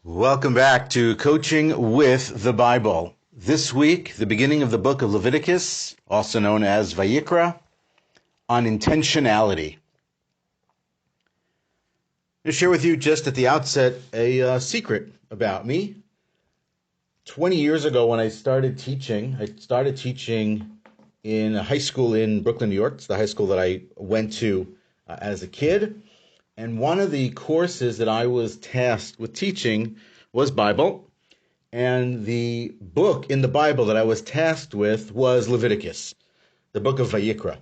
Welcome back to Coaching with the Bible. This week, the beginning of the Book of Leviticus, also known as Vayikra, on intentionality. I'm going to share with you just at the outset a secret about me. 20 years ago when I started teaching in a high school in Brooklyn, New York. It's the high school that I went to as a kid. And one of the courses that I was tasked with teaching was Bible. And the book in the Bible that I was tasked with was Leviticus, the book of Vayikra.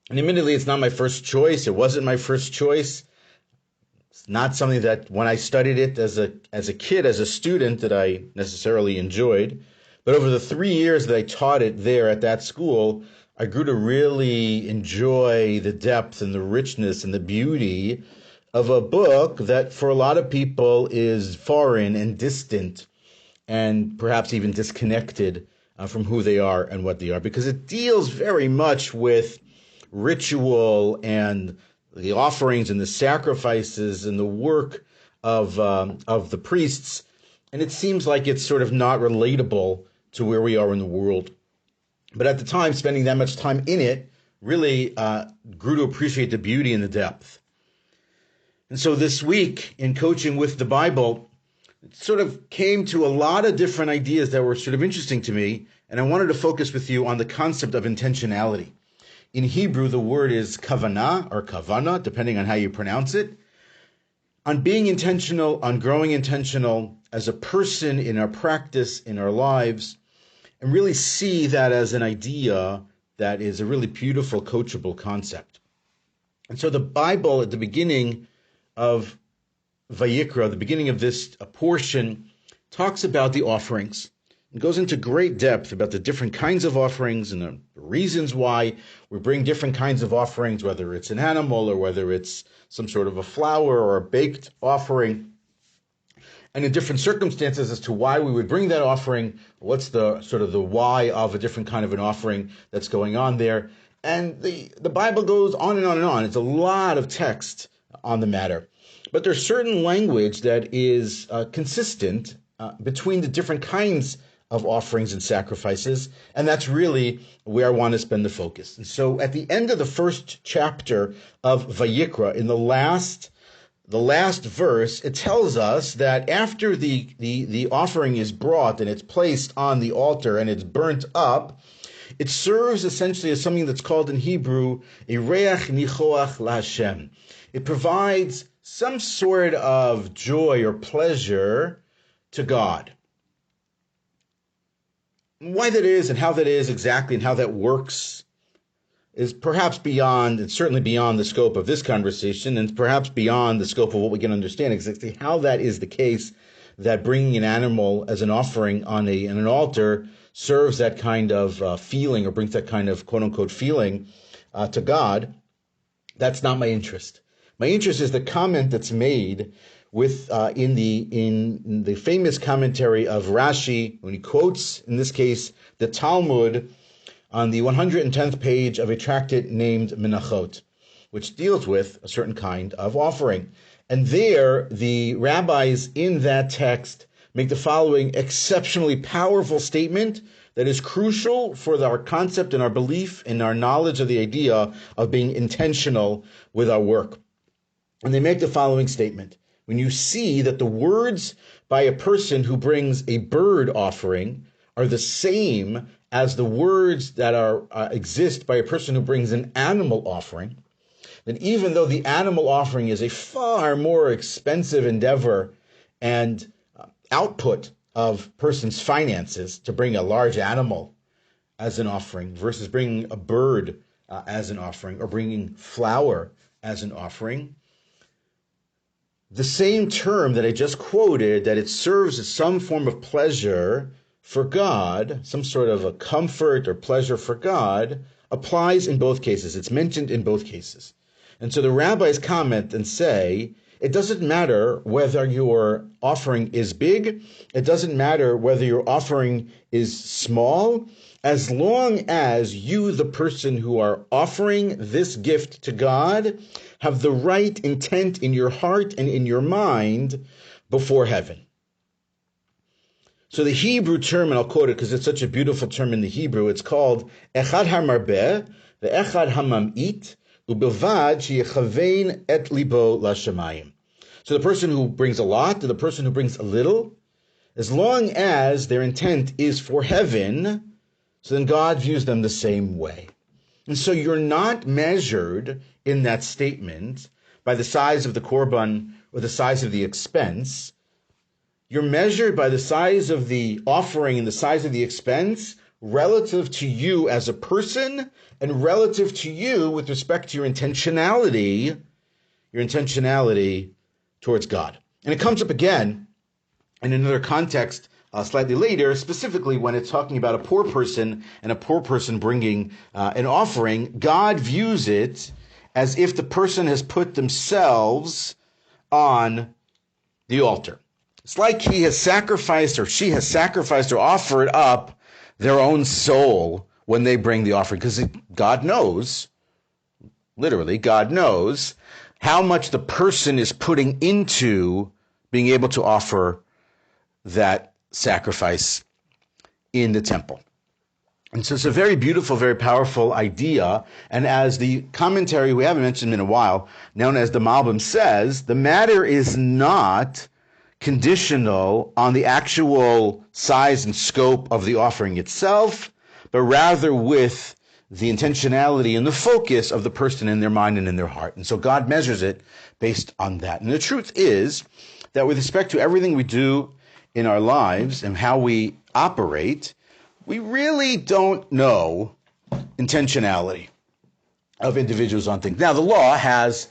And admittedly, it's not my first choice. It wasn't my first choice. It's not something that when I studied it as a kid, as a student, that I necessarily enjoyed. But over the 3 years that I taught it there at that school, I grew to really enjoy the depth and the richness and the beauty of a book that for a lot of people is foreign and distant and perhaps even disconnected from who they are and what they are, because it deals very much with ritual and the offerings and the sacrifices and the work of the priests. And it seems like it's sort of not relatable to where we are in the world. But at the time, spending that much time in it really grew to appreciate the beauty and the depth. And so this week in Coaching with the Bible, it sort of came to a lot of different ideas that were sort of interesting to me. And I wanted to focus with you on the concept of intentionality. In Hebrew, the word is kavanah or kavana, depending on how you pronounce it. On being intentional, on growing intentional as a person in our practice, in our lives, and really see that as an idea that is a really beautiful, coachable concept. And so the Bible at the beginning of Vayikra, the beginning of this portion, talks about the offerings. It goes into great depth about the different kinds of offerings and the reasons why we bring different kinds of offerings, whether it's an animal or whether it's some sort of a flour or a baked offering. And in different circumstances as to why we would bring that offering, what's the sort of the why of a different kind of an offering that's going on there. And the Bible goes on and on and on. It's a lot of text on the matter. But there's certain language that is consistent between the different kinds of offerings and sacrifices. And that's really where I want to spend the focus. And so at the end of the first chapter of Vayikra, in the last verse, it tells us that after the offering is brought and it's placed on the altar and it's burnt up, it serves essentially as something that's called in Hebrew a reach nichoach laHashem. It provides some sort of joy or pleasure to God. Why that is and how that is exactly and how that works is perhaps beyond, and certainly beyond the scope of this conversation, and perhaps beyond the scope of what we can understand exactly how that is the case, that bringing an animal as an offering on an altar serves that kind of feeling or brings that kind of quote-unquote feeling to God. That's not my interest. My interest is the comment that's made with in the famous commentary of Rashi, when he quotes, in this case, the Talmud, on the 110th page of a tractate named Menachot, which deals with a certain kind of offering. And there, the rabbis in that text make the following exceptionally powerful statement that is crucial for our concept and our belief and our knowledge of the idea of being intentional with our work. And they make the following statement. When you see that the words by a person who brings a bird offering are the same as the words that exist by a person who brings an animal offering, then even though the animal offering is a far more expensive endeavor and output of person's finances to bring a large animal as an offering versus bringing a bird as an offering or bringing flour as an offering, the same term that I just quoted, that it serves as some form of pleasure for God, some sort of a comfort or pleasure for God, applies in both cases. It's mentioned in both cases. And so the rabbis comment and say, it doesn't matter whether your offering is big, it doesn't matter whether your offering is small, as long as you, the person who are offering this gift to God, have the right intent in your heart and in your mind before heaven. So the Hebrew term, and I'll quote it because it's such a beautiful term in the Hebrew, it's called Echad HaMarbeh, the Echad HaMam'it, Ubilvad Sheyechavein et libo lashamayim. So the person who brings a lot to the person who brings a little, as long as their intent is for heaven, so then God views them the same way. And so you're not measured in that statement by the size of the korban or the size of the expense. You're measured by the size of the offering and the size of the expense relative to you as a person and relative to you with respect to your intentionality towards God. And it comes up again in another context slightly later, specifically when it's talking about a poor person and a poor person bringing an offering. God views it as if the person has put themselves on the altar. It's like he has sacrificed or she has sacrificed or offered up their own soul when they bring the offering, because God knows, literally, God knows how much the person is putting into being able to offer that sacrifice in the temple. And so it's a very beautiful, very powerful idea. And as the commentary we haven't mentioned in a while, known as the Malbim, says, the matter is not conditional on the actual size and scope of the offering itself, but rather with the intentionality and the focus of the person in their mind and in their heart. And so God measures it based on that. And the truth is that with respect to everything we do in our lives and how we operate, we really don't know intentionality of individuals on things. Now, the law has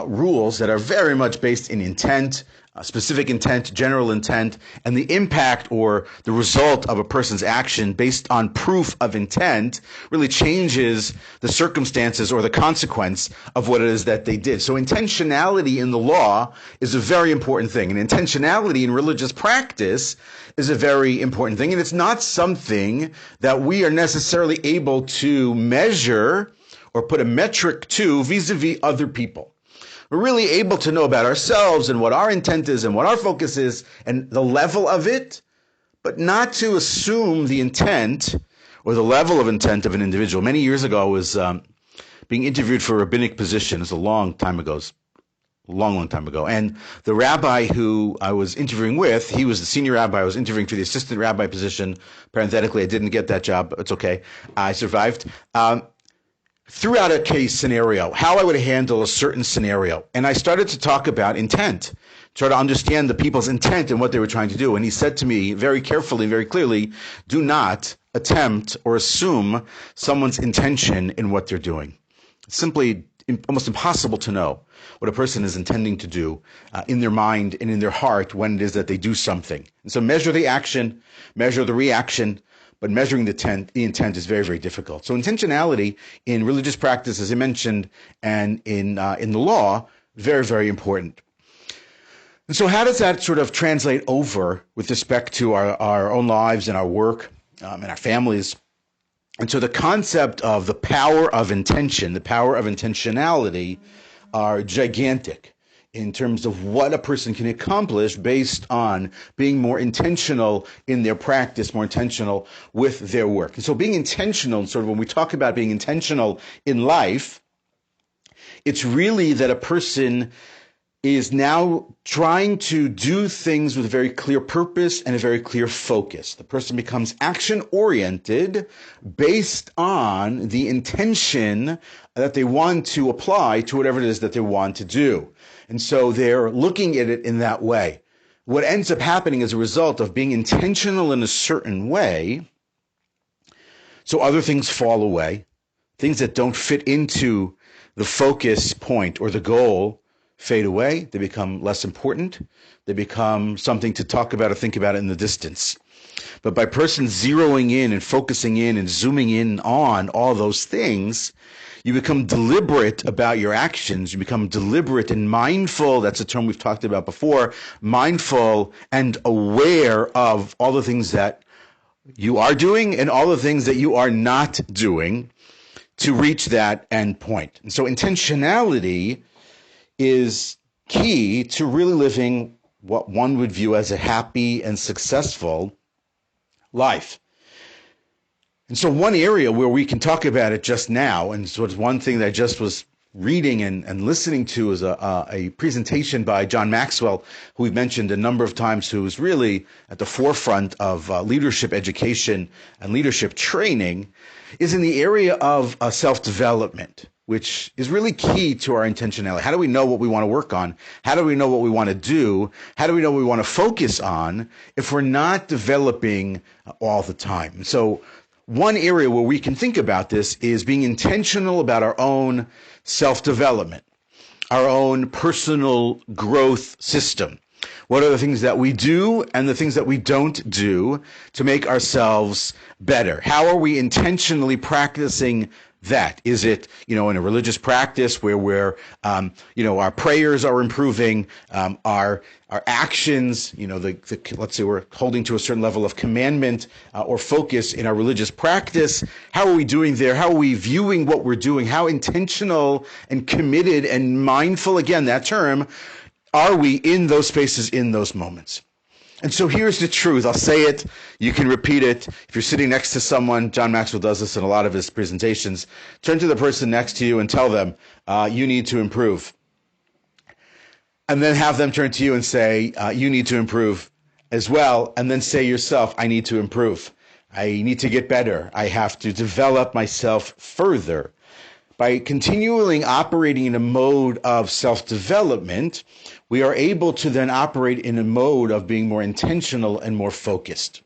rules that are very much based in intent, specific intent, general intent, and the impact or the result of a person's action based on proof of intent really changes the circumstances or the consequence of what it is that they did. So intentionality in the law is a very important thing, and intentionality in religious practice is a very important thing, and it's not something that we are necessarily able to measure or put a metric to vis-a-vis other people. We're really able to know about ourselves and what our intent is and what our focus is and the level of it, but not to assume the intent or the level of intent of an individual. Many years ago, I was being interviewed for a rabbinic position. It's a long time ago, long time ago. And the rabbi who I was interviewing with, he was the senior rabbi. I was interviewing for the assistant rabbi position. Parenthetically, I didn't get that job. It's okay. I survived. Threw out a case scenario, how I would handle a certain scenario. And I started to talk about intent, try to understand the people's intent and what they were trying to do. And he said to me very carefully, very clearly, do not attempt or assume someone's intention in what they're doing. It's simply almost impossible to know what a person is intending to do in their mind and in their heart when it is that they do something. And so measure the action, measure the reaction, but measuring the intent is very, very difficult. So intentionality in religious practice, as I mentioned, and in the law, very, very important. And so how does that sort of translate over with respect to our own lives and our work and our families? And so the concept of the power of intention, the power of intentionality are gigantic in terms of what a person can accomplish based on being more intentional in their practice, more intentional with their work. And so being intentional, sort of when we talk about being intentional in life, it's really that a person is now trying to do things with a very clear purpose and a very clear focus. The person becomes action-oriented based on the intention that they want to apply to whatever it is that they want to do. And so they're looking at it in that way. What ends up happening as a result of being intentional in a certain way, so other things fall away, things that don't fit into the focus point or the goal fade away, they become less important, they become something to talk about or think about in the distance. But by person zeroing in and focusing in and zooming in on all those things, you become deliberate about your actions. You become deliberate and mindful. That's a term we've talked about before. Mindful and aware of all the things that you are doing and all the things that you are not doing to reach that end point. And so intentionality is key to really living what one would view as a happy and successful life. And so one area where we can talk about it just now, and so it's one thing that I just was reading and listening to, is a presentation by John Maxwell, who we've mentioned a number of times, who is really at the forefront of leadership education and leadership training, is in the area of self-development, which is really key to our intentionality. How do we know what we want to work on? How do we know what we want to do? How do we know what we want to focus on if we're not developing all the time? So one area where we can think about this is being intentional about our own self-development, our own personal growth system. What are the things that we do and the things that we don't do to make ourselves better? How are we intentionally practicing that? Is it, in a religious practice where we're, our prayers are improving, our actions, let's say we're holding to a certain level of commandment or focus in our religious practice. How are we doing there? How are we viewing what we're doing? How intentional and committed and mindful, again, that term, are we in those spaces, in those moments? And so here's the truth. I'll say it. You can repeat it. If you're sitting next to someone, John Maxwell does this in a lot of his presentations, turn to the person next to you and tell them, you need to improve. And then have them turn to you and say, you need to improve as well. And then say yourself, I need to improve. I need to get better. I have to develop myself further. By continually operating in a mode of self-development, we are able to then operate in a mode of being more intentional and more focused.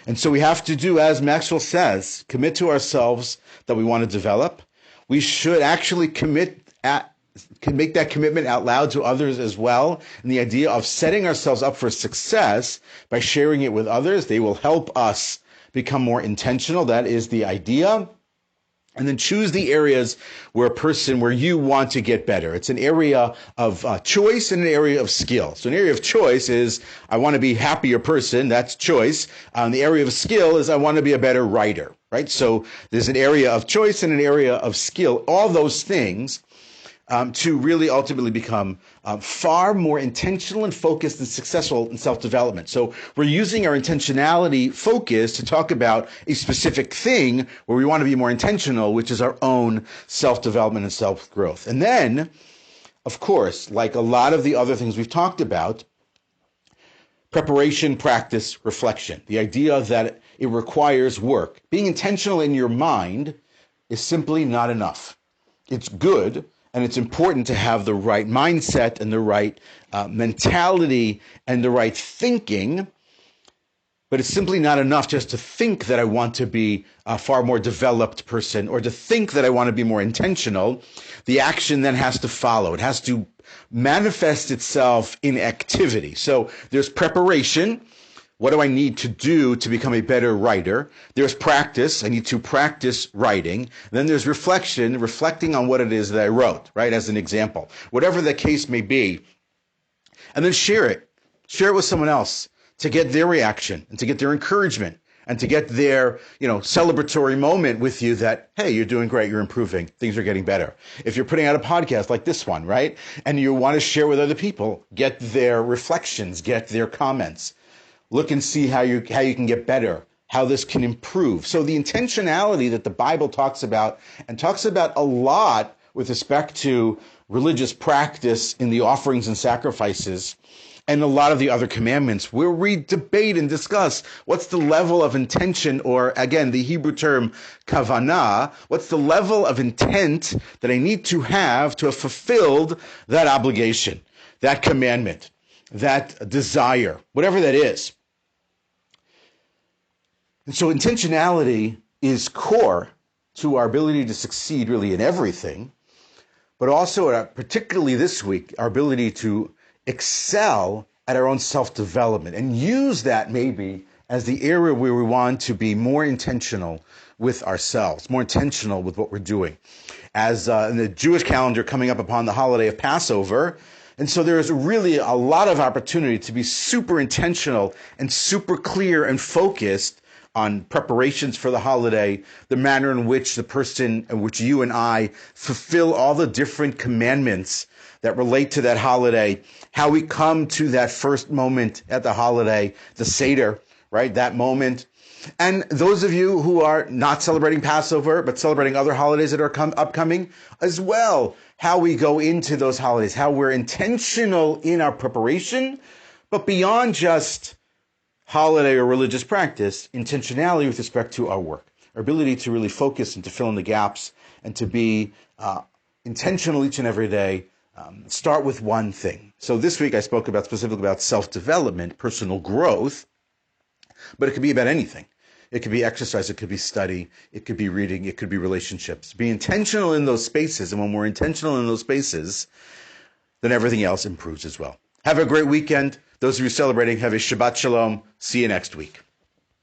And so we have to do, as Maxwell says, commit to ourselves that we want to develop. We should actually can make that commitment out loud to others as well. And the idea of setting ourselves up for success by sharing it with others, they will help us become more intentional. That is the idea. And then choose the areas where you want to get better. It's an area of choice and an area of skill. So an area of choice is, I want to be a happier person. That's choice. The area of skill is, I want to be a better writer, right? So there's an area of choice and an area of skill. All those things to really ultimately become far more intentional and focused and successful in self-development. So we're using our intentionality focus to talk about a specific thing where we want to be more intentional, which is our own self-development and self-growth. And then, of course, like a lot of the other things we've talked about, preparation, practice, reflection. The idea that it requires work. Being intentional in your mind is simply not enough. It's good, and it's important to have the right mindset and the right mentality and the right thinking, but it's simply not enough just to think that I want to be a far more developed person or to think that I want to be more intentional. The action then has to follow. It has to manifest itself in activity. So there's preparation. What do I need to do to become a better writer? There's practice. I need to practice writing. Then there's reflection, reflecting on what it is that I wrote, right? As an example, whatever the case may be. And then share it. Share it with someone else to get their reaction and to get their encouragement and to get their, celebratory moment with you that, hey, you're doing great. You're improving. Things are getting better. If you're putting out a podcast like this one, right? And you want to share with other people, get their reflections, get their comments. Look and see how you can get better, how this can improve. So the intentionality that the Bible talks about, and talks about a lot with respect to religious practice in the offerings and sacrifices, and a lot of the other commandments, where we debate and discuss what's the level of intention, or again, the Hebrew term kavanah, what's the level of intent that I need to have fulfilled that obligation, that commandment, that desire, whatever that is. And so intentionality is core to our ability to succeed really in everything, but also, particularly this week, our ability to excel at our own self-development and use that maybe as the area where we want to be more intentional with ourselves, more intentional with what we're doing. As in the Jewish calendar coming up upon the holiday of Passover, and so there is really a lot of opportunity to be super intentional and super clear and focused on preparations for the holiday, the manner in which you and I fulfill all the different commandments that relate to that holiday, how we come to that first moment at the holiday, the Seder, right? That moment, And those of you who are not celebrating Passover, but celebrating other holidays that are upcoming as well, how we go into those holidays, how we're intentional in our preparation, but beyond just holiday or religious practice, intentionality with respect to our work, our ability to really focus and to fill in the gaps and to be intentional each and every day. Start with one thing. So this week I spoke specifically about self-development, personal growth, but it could be about anything. It could be exercise, it could be study, it could be reading, it could be relationships. Be intentional in those spaces, and when we're intentional in those spaces, then everything else improves as well. Have a great weekend. Those of you celebrating, have a Shabbat Shalom. See you next week.